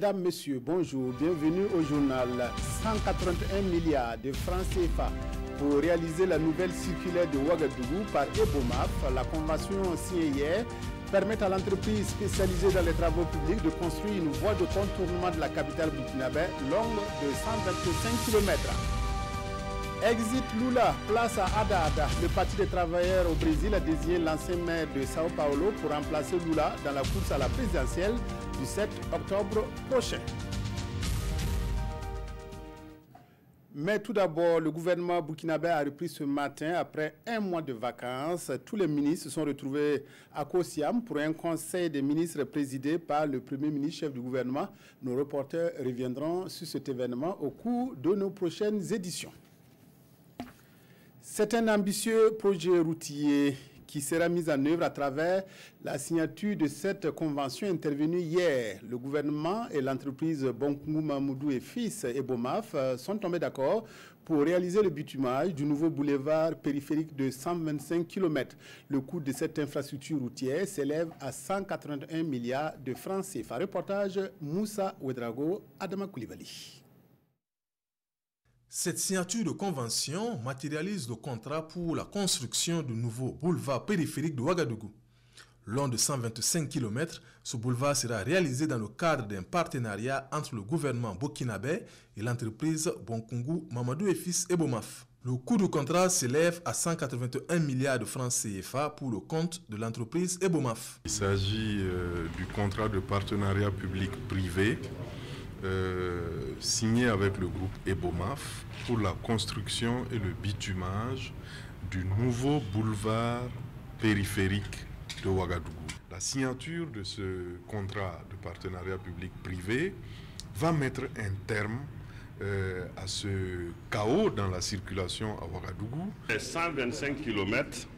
Mesdames, Messieurs, bonjour, bienvenue au journal. 181 milliards de francs CFA pour réaliser la nouvelle circulaire de Ouagadougou par Ebomaf. La convention signée hier permet à l'entreprise spécialisée dans les travaux publics de construire une voie de contournement de la capitale burkinabé longue de 125 km. Exit Lula, place à Haddad. Le Parti des travailleurs au Brésil a désigné l'ancien maire de Sao Paulo pour remplacer Lula dans la course à la présidentielle du 7 octobre prochain. Mais tout d'abord, le gouvernement burkinabé a repris ce matin après un mois de vacances. Tous les ministres se sont retrouvés à Kosiam pour un conseil des ministres présidé par le Premier ministre, chef du gouvernement. Nos reporters reviendront sur cet événement au cours de nos prochaines éditions. C'est un ambitieux projet routier qui sera mis en œuvre à travers la signature de cette convention intervenue hier. Le gouvernement et l'entreprise Bonkungu Mamoudou et Fils Ebomaf sont tombés d'accord pour réaliser le bitumage du nouveau boulevard périphérique de 125 km. Le coût de cette infrastructure routière s'élève à 181 milliards de francs CFA. Reportage Moussa Ouedrago, Adama Koulibaly. Cette signature de convention matérialise le contrat pour la construction du nouveau boulevard périphérique de Ouagadougou. Long de 125 km, ce boulevard sera réalisé dans le cadre d'un partenariat entre le gouvernement burkinabé et l'entreprise Bonkungu Mamadou et Fils Ebomaf. Le coût du contrat s'élève à 181 milliards de francs CFA pour le compte de l'entreprise Ebomaf. Il s'agit du contrat de partenariat public-privé signé avec le groupe Ebomaf pour la construction et le bitumage du nouveau boulevard périphérique de Ouagadougou. La signature de ce contrat de partenariat public-privé va mettre un terme à ce chaos dans la circulation à Ouagadougou. Les 125 km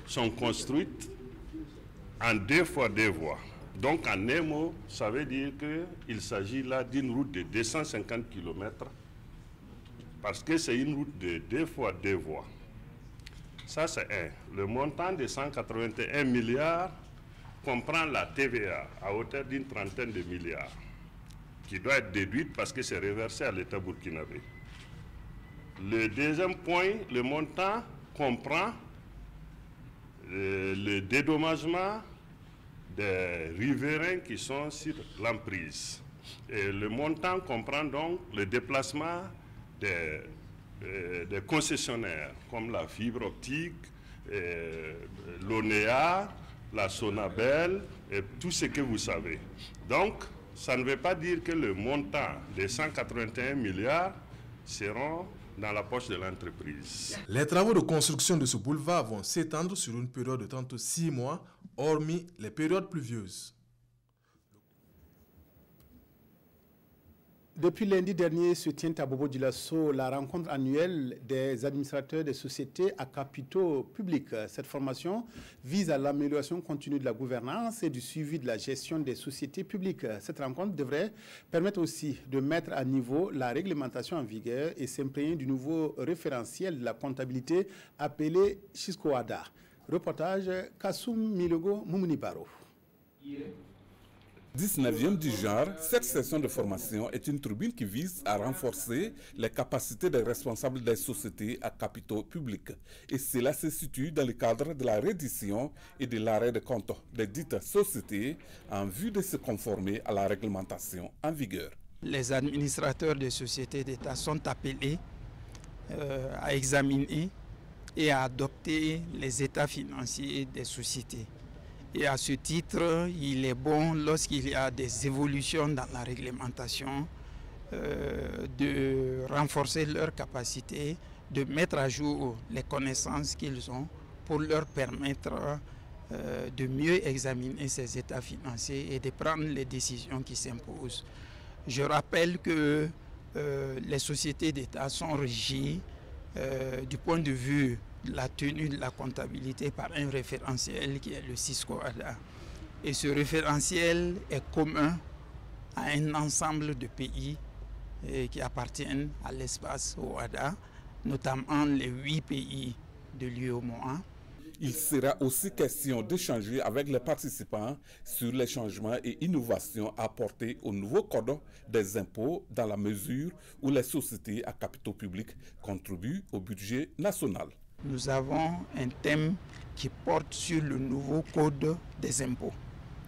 sont construites en 2 fois 2 voies. Donc en un mot, ça veut dire qu'il s'agit là d'une route de 250 km parce que c'est une route de 2 fois 2 voies. Ça c'est un. Le montant de 181 milliards comprend la TVA à hauteur d'une trentaine de milliards qui doit être déduite parce que c'est reversé à l'État burkinabé. Le deuxième point, le montant comprend le dédommagement des riverains qui sont sur l'emprise. Et le montant comprend donc le déplacement des concessionnaires comme la fibre optique, l'ONEA, la Sonabel et tout ce que vous savez. Donc, ça ne veut pas dire que le montant des 181 milliards seront dans la poche de l'entreprise. Les travaux de construction de ce boulevard vont s'étendre sur une période de 36 mois, hormis les périodes pluvieuses. Depuis lundi dernier se tient à Bobo Dioulasso la rencontre annuelle des administrateurs des sociétés à capitaux publics. Cette formation vise à l'amélioration continue de la gouvernance et du suivi de la gestion des sociétés publiques. Cette rencontre devrait permettre aussi de mettre à niveau la réglementation en vigueur et s'imprégner du nouveau référentiel de la comptabilité appelé Chiscoada. Reportage Kassoum Milogo Moumounibaro. 19e du genre, cette session de formation est une tribune qui vise à renforcer les capacités des responsables des sociétés à capitaux publics. Et cela se situe dans le cadre de la reddition et de l'arrêt de compte des dites sociétés en vue de se conformer à la réglementation en vigueur. Les administrateurs des sociétés d'État sont appelés à examiner et à adopter les états financiers des sociétés. Et à ce titre, il est bon, lorsqu'il y a des évolutions dans la réglementation, de renforcer leur capacité, de mettre à jour les connaissances qu'ils ont pour leur permettre de mieux examiner ces états financiers et de prendre les décisions qui s'imposent. Je rappelle que les sociétés d'État sont régies du point de vue de la tenue de la comptabilité par un référentiel qui est le Chiscoada. Et ce référentiel est commun à un ensemble de pays qui appartiennent à l'espace OADA, notamment les 8 pays de l'UEMOA. Il sera aussi question d'échanger avec les participants sur les changements et innovations apportés au nouveau code des impôts dans la mesure où les sociétés à capitaux publics contribuent au budget national. Nous avons un thème qui porte sur le nouveau code des impôts.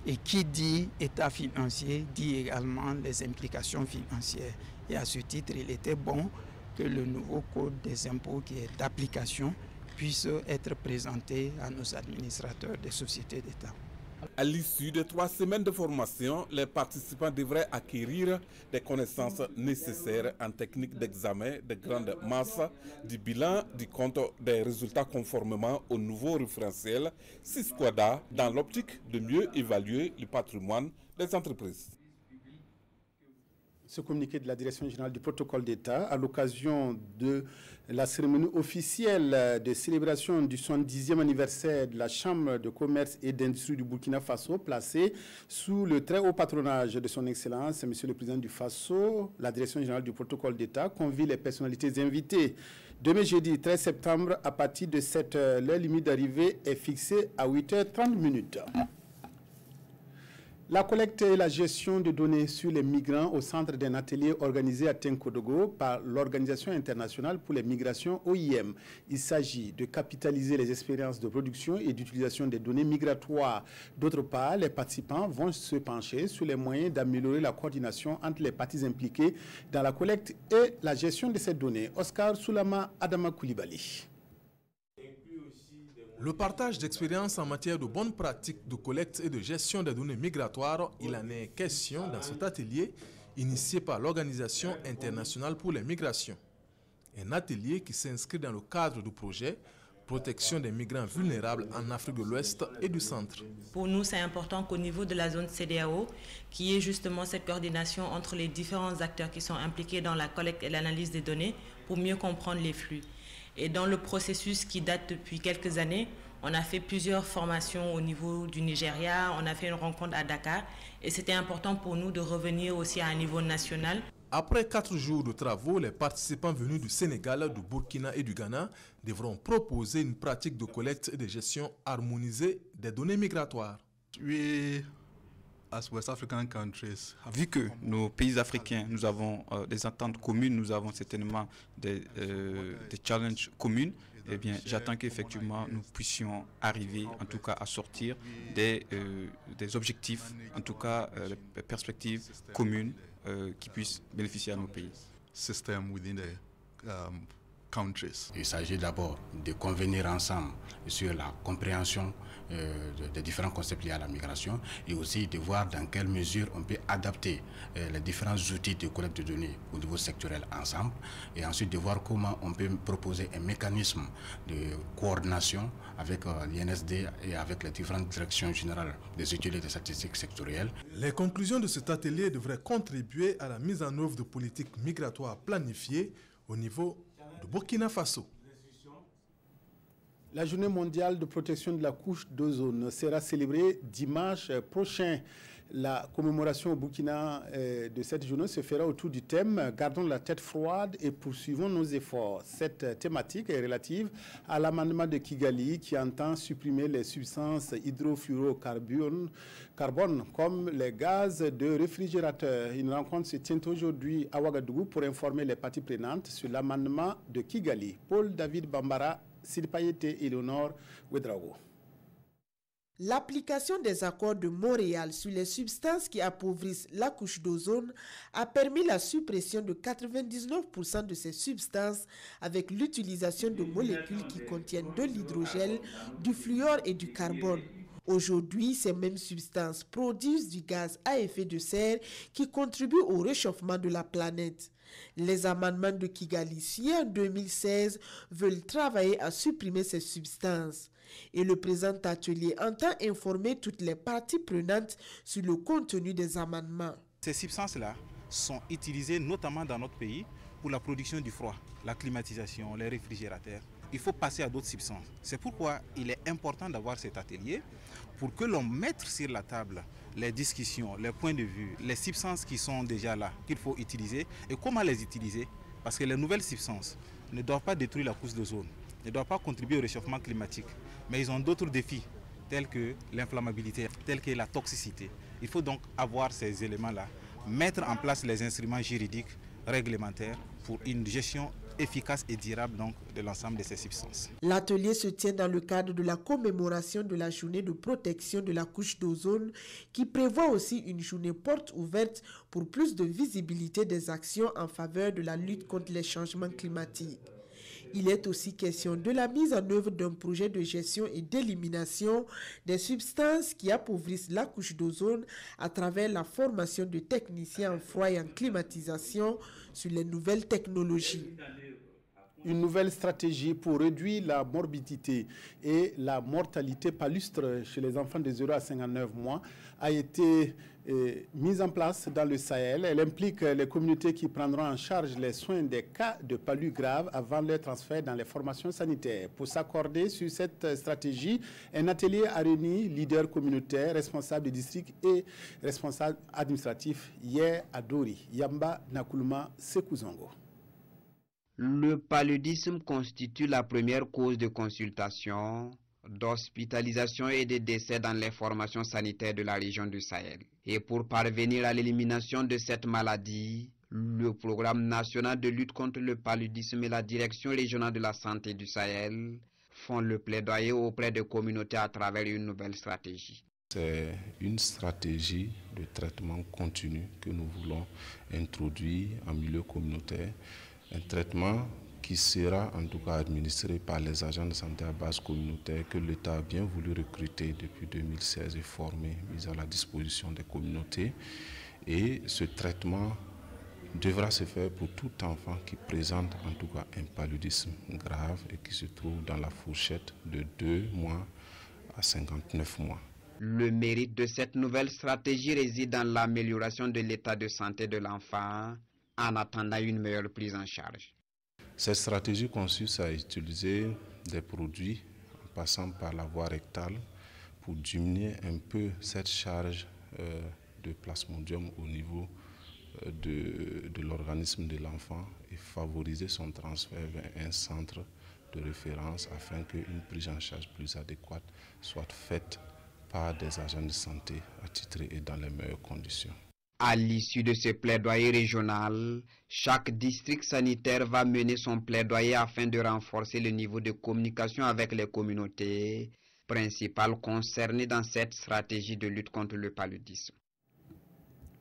Et qui dit état financier dit également les implications financières. Et à ce titre, il était bon que le nouveau code des impôts qui est d'application puisse être présenté à nos administrateurs des sociétés d'État. À l'issue de 3 semaines de formation, les participants devraient acquérir des connaissances nécessaires en technique d'examen de grande masse, du bilan, du compte des résultats conformément au nouveau référentiel SISQUADA dans l'optique de mieux évaluer le patrimoine des entreprises. Ce communiqué de la Direction générale du protocole d'État à l'occasion de la cérémonie officielle de célébration du 70e anniversaire de la Chambre de commerce et d'industrie du Burkina Faso, placée sous le très haut patronage de son Excellence, Monsieur le Président du Faso. La Direction générale du protocole d'État convie les personnalités invitées. Demain jeudi 13 septembre, à partir de 7h, l'heure limite d'arrivée est fixée à 8h30. La collecte et la gestion de données sur les migrants au centre d'un atelier organisé à Tenkodogo par l'Organisation internationale pour les migrations OIM. Il s'agit de capitaliser les expériences de production et d'utilisation des données migratoires. D'autre part, les participants vont se pencher sur les moyens d'améliorer la coordination entre les parties impliquées dans la collecte et la gestion de ces données. Oscar Soulama Adama Koulibaly. Le partage d'expériences en matière de bonnes pratiques de collecte et de gestion des données migratoires, il en est question dans cet atelier initié par l'Organisation internationale pour les migrations. Un atelier qui s'inscrit dans le cadre du projet Protection des migrants vulnérables en Afrique de l'Ouest et du Centre. Pour nous, c'est important qu'au niveau de la zone CEDEAO, qu'il y ait justement cette coordination entre les différents acteurs qui sont impliqués dans la collecte et l'analyse des données pour mieux comprendre les flux. Et dans le processus qui date depuis quelques années, on a fait plusieurs formations au niveau du Nigeria, on a fait une rencontre à Dakar et c'était important pour nous de revenir aussi à un niveau national. Après 4 jours de travaux, les participants venus du Sénégal, du Burkina et du Ghana devront proposer une pratique de collecte et de gestion harmonisée des données migratoires. Vu que nos pays africains, nous avons des attentes communes, nous avons certainement des challenges communs, eh bien, j'attends qu'effectivement nous puissions arriver, en tout cas, à sortir des objectifs, en tout cas, des perspectives communes qui puissent bénéficier à nos pays. Il s'agit d'abord de convenir ensemble sur la compréhension des différents concepts liés à la migration et aussi de voir dans quelle mesure on peut adapter les différents outils de collecte de données au niveau sectoriel ensemble et ensuite de voir comment on peut proposer un mécanisme de coordination avec l'INSD et avec les différentes directions générales des études et des statistiques sectorielles. Les conclusions de cet atelier devraient contribuer à la mise en œuvre de politiques migratoires planifiées au niveau de Burkina Faso. La journée mondiale de protection de la couche d'ozone sera célébrée dimanche prochain. La commémoration au Burkina de cette journée se fera autour du thème « Gardons la tête froide et poursuivons nos efforts ». Cette thématique est relative à l'amendement de Kigali qui entend supprimer les substances hydrofluorocarbone comme les gaz de réfrigérateur. Une rencontre se tient aujourd'hui à Ouagadougou pour informer les parties prenantes sur l'amendement de Kigali. Paul David Bambara, Sirpayete et Léonore Ouedraogo. L'application des accords de Montréal sur les substances qui appauvrissent la couche d'ozone a permis la suppression de 99% de ces substances avec l'utilisation de molécules qui contiennent de l'hydrogène, du fluor et du carbone. Aujourd'hui, ces mêmes substances produisent du gaz à effet de serre qui contribue au réchauffement de la planète. Les amendements de Kigali, signés en 2016, veulent travailler à supprimer ces substances. Et le présent atelier entend informer toutes les parties prenantes sur le contenu des amendements. Ces substances-là sont utilisées notamment dans notre pays pour la production du froid, la climatisation, les réfrigérateurs. Il faut passer à d'autres substances. C'est pourquoi il est important d'avoir cet atelier pour que l'on mette sur la table les discussions, les points de vue, les substances qui sont déjà là, qu'il faut utiliser et comment les utiliser. Parce que les nouvelles substances ne doivent pas détruire la couche d'ozone. ne doivent pas contribuer au réchauffement climatique, mais ils ont d'autres défis, tels que l'inflammabilité, tels que la toxicité. Il faut donc avoir ces éléments-là, mettre en place les instruments juridiques, réglementaires, pour une gestion efficace et durable donc, de l'ensemble de ces substances. L'atelier se tient dans le cadre de la commémoration de la journée de protection de la couche d'ozone qui prévoit aussi une journée porte ouverte pour plus de visibilité des actions en faveur de la lutte contre les changements climatiques. Il est aussi question de la mise en œuvre d'un projet de gestion et d'élimination des substances qui appauvrissent la couche d'ozone à travers la formation de techniciens en froid et en climatisation sur les nouvelles technologies. Une nouvelle stratégie pour réduire la morbidité et la mortalité palustre chez les enfants de 0 à 59 mois a été mise en place dans le Sahel. Elle implique les communautés qui prendront en charge les soins des cas de palud graves avant leur transfert dans les formations sanitaires. Pour s'accorder sur cette stratégie, un atelier a réuni leaders communautaires, responsables de district et responsables administratifs hier à Dori. Yamba Nakuluma Sekuzongo. Le paludisme constitue la première cause de consultation, d'hospitalisation et de décès dans les formations sanitaires de la région du Sahel. Et pour parvenir à l'élimination de cette maladie, le Programme national de lutte contre le paludisme et la Direction régionale de la santé du Sahel font le plaidoyer auprès des communautés à travers une nouvelle stratégie. C'est une stratégie de traitement continu que nous voulons introduire en milieu communautaire. Un traitement qui sera en tout cas administré par les agents de santé à base communautaire que l'État a bien voulu recruter depuis 2016 et former, mis à la disposition des communautés. Et ce traitement devra se faire pour tout enfant qui présente en tout cas un paludisme grave et qui se trouve dans la fourchette de 2 mois à 59 mois. Le mérite de cette nouvelle stratégie réside dans l'amélioration de l'état de santé de l'enfant en attendant une meilleure prise en charge. Cette stratégie consiste à utiliser des produits en passant par la voie rectale pour diminuer un peu cette charge de plasmodium au niveau de l'organisme de l'enfant et favoriser son transfert vers un centre de référence afin qu'une prise en charge plus adéquate soit faite par des agents de santé attitrés et dans les meilleures conditions. À l'issue de ce plaidoyer régional, chaque district sanitaire va mener son plaidoyer afin de renforcer le niveau de communication avec les communautés principales concernées dans cette stratégie de lutte contre le paludisme.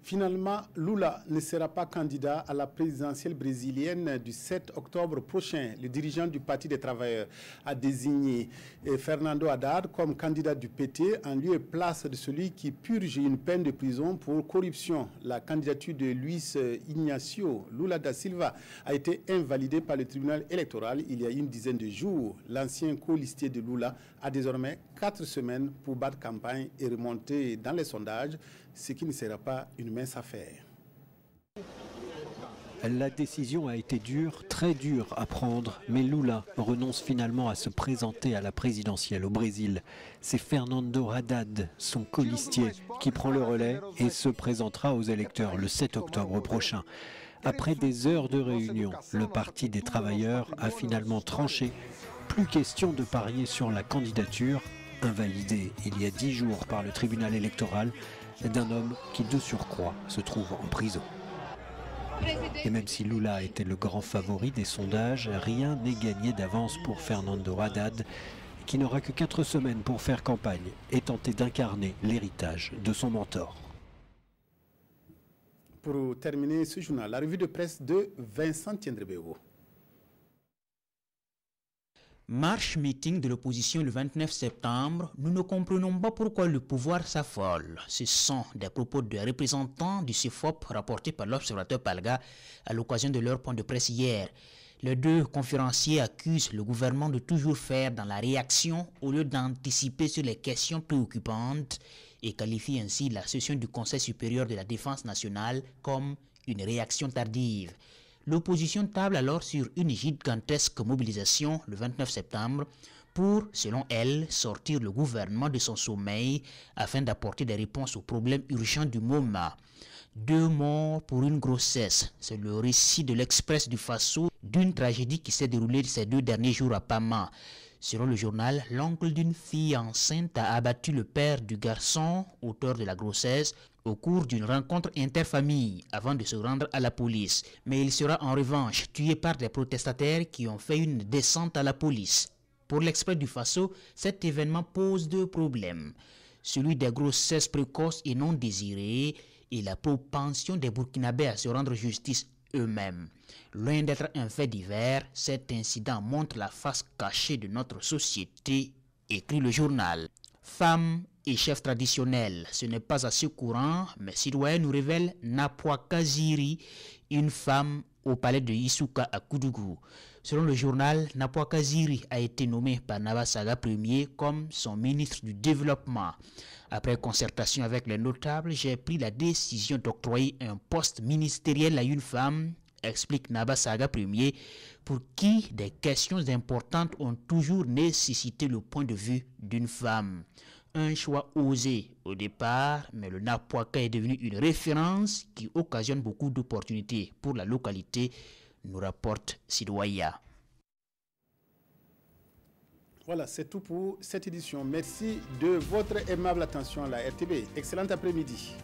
Finalement, Lula ne sera pas candidat à la présidentielle brésilienne du 7 octobre prochain. Le dirigeant du Parti des travailleurs a désigné Fernando Haddad comme candidat du PT en lieu et place de celui qui purge une peine de prison pour corruption. La candidature de Luis Ignacio Lula da Silva a été invalidée par le tribunal électoral il y a une dizaine de jours. L'ancien colistier de Lula a désormais 4 semaines pour battre campagne et remonter dans les sondages, ce qui ne sera pas une mince affaire. La décision a été dure, très dure à prendre, mais Lula renonce finalement à se présenter à la présidentielle au Brésil. C'est Fernando Haddad, son colistier, qui prend le relais et se présentera aux électeurs le 7 octobre prochain. Après des heures de réunion, le Parti des travailleurs a finalement tranché. Plus question de parier sur la candidature, invalidée il y a 10 jours par le tribunal électoral, d'un homme qui de surcroît se trouve en prison. Et même si Lula était le grand favori des sondages, rien n'est gagné d'avance pour Fernando Haddad, qui n'aura que 4 semaines pour faire campagne et tenter d'incarner l'héritage de son mentor. Pour terminer ce journal, la revue de presse de Vincent Tiendrebego. Marche-meeting de l'opposition le 29 septembre, nous ne comprenons pas pourquoi le pouvoir s'affole. Ce sont des propos de représentants du CIFOP rapportés par l'observateur Palga à l'occasion de leur point de presse hier. Les deux conférenciers accusent le gouvernement de toujours faire dans la réaction au lieu d'anticiper sur les questions préoccupantes et qualifient ainsi la session du Conseil supérieur de la défense nationale comme une réaction tardive. L'opposition table alors sur une gigantesque mobilisation le 29 septembre pour, selon elle, sortir le gouvernement de son sommeil afin d'apporter des réponses aux problèmes urgents du moment. 2 morts pour une grossesse, c'est le récit de l'Express du Faso d'une tragédie qui s'est déroulée ces 2 derniers jours à Pama. Selon le journal, l'oncle d'une fille enceinte a abattu le père du garçon, auteur de la grossesse, au cours d'une rencontre interfamille avant de se rendre à la police. Mais il sera en revanche tué par des protestataires qui ont fait une descente à la police. Pour l'Express du Faso, cet événement pose 2 problèmes. Celui des grossesses précoces et non désirées et la propension des Burkinabés à se rendre justice eux-mêmes. Loin d'être un fait divers, cet incident montre la face cachée de notre société, écrit le journal. Femmes et chefs traditionnels, ce n'est pas assez courant, mais citoyen nous révèle Napwa Kaziri, une femme au palais de Isuka à Koudougou. Selon le journal, Napwa Kaziri a été nommé par Nabasaga Ier comme son ministre du Développement. Après concertation avec les notables, j'ai pris la décision d'octroyer un poste ministériel à une femme, explique Nabasaga Ier, pour qui des questions importantes ont toujours nécessité le point de vue d'une femme. Un choix osé au départ, mais le Napwaka est devenu une référence qui occasionne beaucoup d'opportunités pour la localité, nous rapporte Sidouaya. Voilà, c'est tout pour cette édition. Merci de votre aimable attention à la RTB. Excellent après-midi.